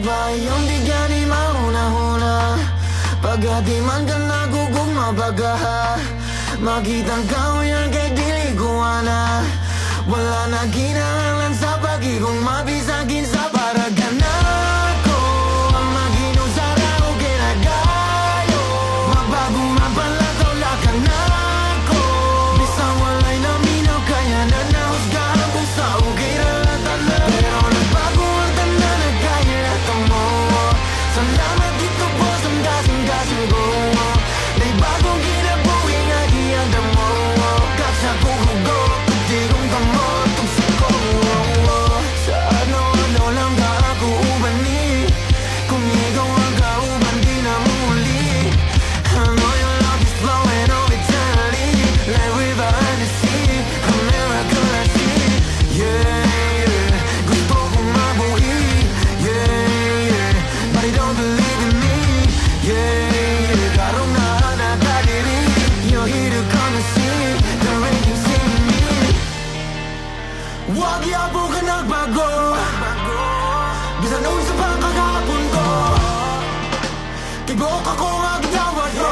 ba iyong bigyan ni mauna-una? Pagati man ka nagugugma baga makitang kauyan kay dili kuwana. Wala na kinahanglan sa pag-igong mabisagin sa paragan ako. Ang maginusara o kinagayo magbago man pala kaula ka na ako. Bisang walay naminaw kaya na nahusgahan kung sa okay ralatan na. Pero nagbago ang tanda na kaya natang mo. Salamat dito po sa dasing-dasing ko. May bagong kinabuhi nga giyanda mo. Kapsa kong hugo, pati kong gamot tugsa ko. Sa ano-ano lang ka ako ubani. Kung ikaw ang kauban di na muli. I know your love is flowing on eternally like river and the sea, a miracle I see. Yeah, yeah, gusto kong mabuhi. Yeah, yeah, but they don't believe in me. Yeah, yeah, karong nakadiri. You're here to come and see the rain can sing me. Wag yapo ka nagbago. Bisan noon sa pagkakapon ko. Tibok ako magdawat ko.